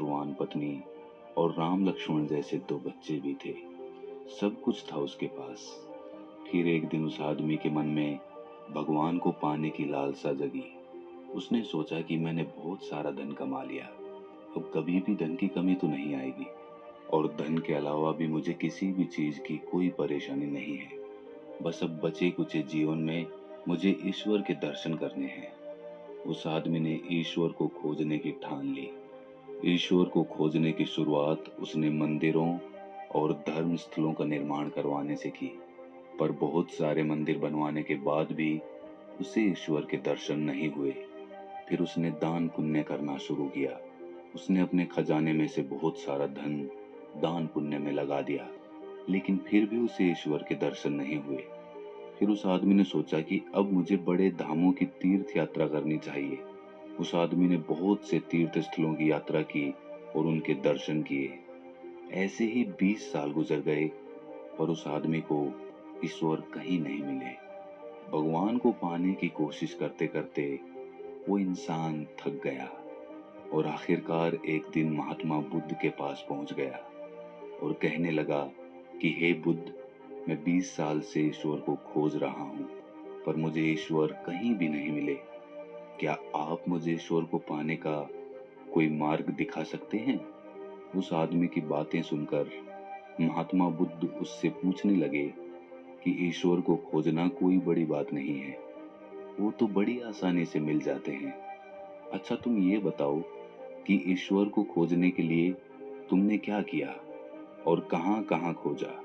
धैर्यवान पत्नी और राम लक्ष्मण जैसे दो बच्चे भी थे। सब कुछ था उसके पास। फिर एक दिन उस आदमी के मन में भगवान को पाने की लालसा जगी। उसने सोचा कि मैंने बहुत सारा धन कमा लिया, अब कभी भी धन की कमी तो नहीं आएगी, और धन के अलावा भी मुझे किसी भी चीज की कोई परेशानी नहीं है। बस अब बचे कुचे जीवन में मुझे ईश्वर के दर्शन करने हैं। उस आदमी ने ईश्वर को खोजने की ठान ली। ईश्वर को खोजने की शुरुआत उसने मंदिरों और धर्म स्थलों का निर्माण करवाने से की। पर बहुत सारे मंदिर बनवाने के बाद भी उसे ईश्वर के दर्शन नहीं हुए। फिर उसने दान पुण्य करना शुरू किया। उसने अपने खजाने में से बहुत सारा धन दान पुण्य में लगा दिया, लेकिन फिर भी उसे ईश्वर के दर्शन नहीं हुए। फिर उस आदमी ने सोचा कि अब मुझे बड़े धामों की तीर्थ यात्रा करनी चाहिए। उस आदमी ने बहुत से तीर्थ स्थलों की यात्रा की और उनके दर्शन किए। ऐसे ही 20 साल गुजर गए, पर उस आदमी को ईश्वर कहीं नहीं मिले। भगवान को पाने की कोशिश करते करते वो इंसान थक गया और आखिरकार एक दिन महात्मा बुद्ध के पास पहुंच गया और कहने लगा कि हे बुद्ध, मैं 20 साल से ईश्वर को खोज रहा हूँ, पर मुझे ईश्वर कहीं भी नहीं मिले। क्या आप मुझे ईश्वर को पाने का कोई मार्ग दिखा सकते हैं? उस आदमी की बातें सुनकर महात्मा बुद्ध उससे पूछने लगे कि ईश्वर को खोजना कोई बड़ी बात नहीं है, वो तो बड़ी आसानी से मिल जाते हैं। अच्छा, तुम ये बताओ कि ईश्वर को खोजने के लिए तुमने क्या किया और कहाँ-कहाँ खोजा?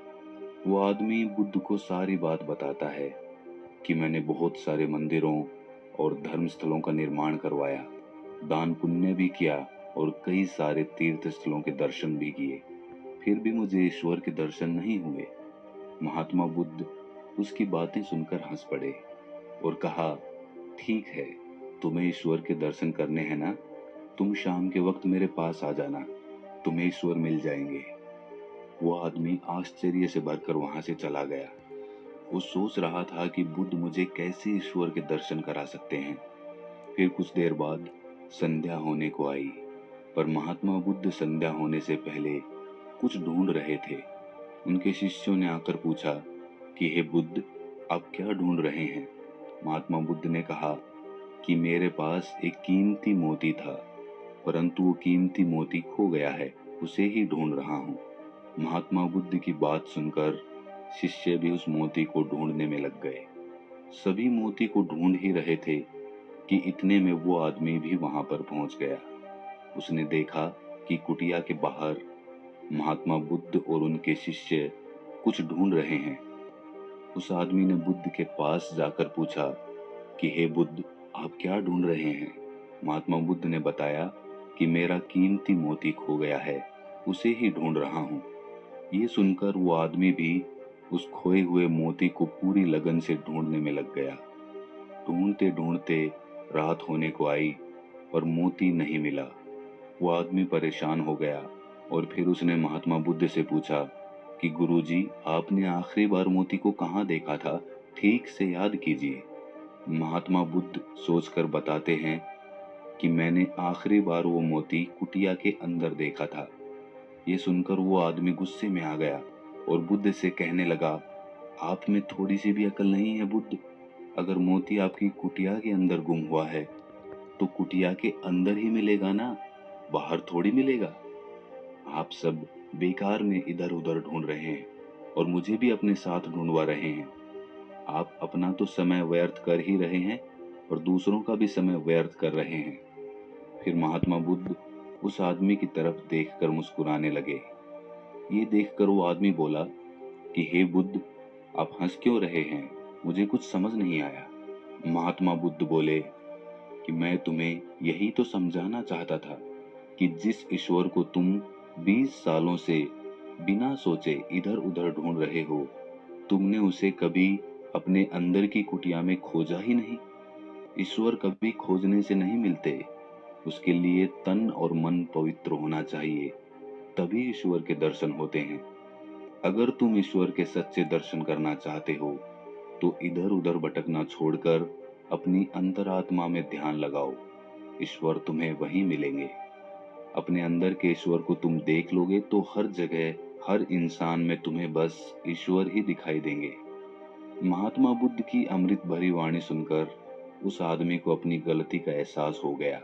वो आदमी बुद्ध को सारी बात बताता है कि मैंने बहुत सारे मंदिरों और धर्म स्थलों का निर्माण करवाया, दान पुण्य भी किया और कई सारे तीर्थ स्थलों के दर्शन भी किए, फिर भी मुझे ईश्वर के दर्शन नहीं हुए। महात्मा बुद्ध उसकी बातें सुनकर हंस पड़े और कहा, ठीक है, तुम्हें ईश्वर के दर्शन करने हैं ना, तुम शाम के वक्त मेरे पास आ जाना, तुम्हें ईश्वर मिल जाएंगे। वो आदमी आश्चर्य से भरकर वहां से चला गया। वो सोच रहा था कि बुद्ध मुझे कैसे ईश्वर के दर्शन करा सकते हैं। फिर कुछ देर बाद संध्या होने को आई, पर महात्मा बुद्ध संध्या होने से पहले कुछ ढूंढ रहे थे। उनके शिष्यों ने आकर पूछा कि हे बुद्ध, आप क्या ढूंढ रहे हैं? महात्मा बुद्ध ने कहा कि मेरे पास एक कीमती मोती था, परंतु वो कीमती मोती खो गया है, उसे ही ढूंढ रहा हूँ। महात्मा बुद्ध की बात सुनकर शिष्य भी उस मोती को ढूंढने में लग गए। सभी मोती को ढूंढ ही रहे थे कि इतने में वो आदमी भी वहां पर पहुंच गया। उसने देखा कि कुटिया के बाहर महात्मा बुद्ध और उनके शिष्य कुछ ढूंढ रहे हैं। उस आदमी ने बुद्ध के पास जाकर पूछा कि हे बुद्ध, आप क्या ढूंढ रहे हैं? महात्मा बुद्ध ने बताया कि मेरा कीमती मोती खो गया है, उसे ही ढूंढ रहा हूँ। ये सुनकर वो आदमी भी उस खोए हुए मोती को पूरी लगन से ढूंढने में लग गया। ढूंढते ढूंढते रात होने को आई, पर मोती नहीं मिला। वो आदमी परेशान हो गया और फिर उसने महात्मा बुद्ध से पूछा कि गुरुजी, आपने आखिरी बार मोती को कहाँ देखा था? ठीक से याद कीजिए। महात्मा बुद्ध सोचकर बताते हैं कि मैंने आखिरी बार वो मोती कुटिया के अंदर देखा था। ये सुनकर वो आदमी गुस्से में आ गया और बुद्ध से कहने लगा, आप में थोड़ी सी भी अकल नहीं है बुद्ध? अगर मोती आपकी कुटिया के अंदर गुम हुआ है तो कुटिया के अंदर ही मिलेगा ना, बाहर थोड़ी मिलेगा। आप सब बेकार में इधर उधर ढूंढ रहे हैं और मुझे भी अपने साथ ढूंढवा रहे हैं। आप अपना तो समय व्यर्थ कर ही रहे हैं और दूसरों का भी समय व्यर्थ कर रहे हैं। फिर महात्मा बुद्ध उस आदमी की तरफ देखकर मुस्कुराने लगे। ये देखकर वो आदमी बोला कि हे बुद्ध, आप हंस क्यों रहे हैं? मुझे कुछ समझ नहीं आया। महात्मा बुद्ध बोले कि मैं तुम्हें यही तो समझाना चाहता था कि जिस ईश्वर को तुम 20 सालों से बिना सोचे इधर उधर ढूंढ रहे हो, तुमने उसे कभी अपने अंदर की कुटिया में खोजा ही नहीं। ईश्वर कभी खोजने से नहीं मिलते, उसके लिए तन और मन पवित्र होना चाहिए, तभी ईश्वर के दर्शन होते हैं। अगर तुम ईश्वर के सच्चे दर्शन करना चाहते हो तो इधर उधर भटकना छोड़कर अपनी अंतरात्मा में ध्यान लगाओ, ईश्वर तुम्हें वहीं मिलेंगे। अपने अंदर के ईश्वर को तुम देख लोगे तो हर जगह, हर इंसान में तुम्हें बस ईश्वर ही दिखाई देंगे। महात्मा बुद्ध की अमृत भरी वाणी सुनकर उस आदमी को अपनी गलती का एहसास हो गया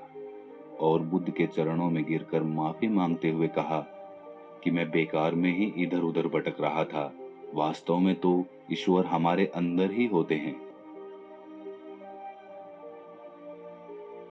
और बुद्ध के चरणों में गिरकर माफी मांगते हुए कहा कि मैं बेकार में ही इधर उधर भटक रहा था। वास्तव में तो ईश्वर हमारे अंदर ही होते हैं।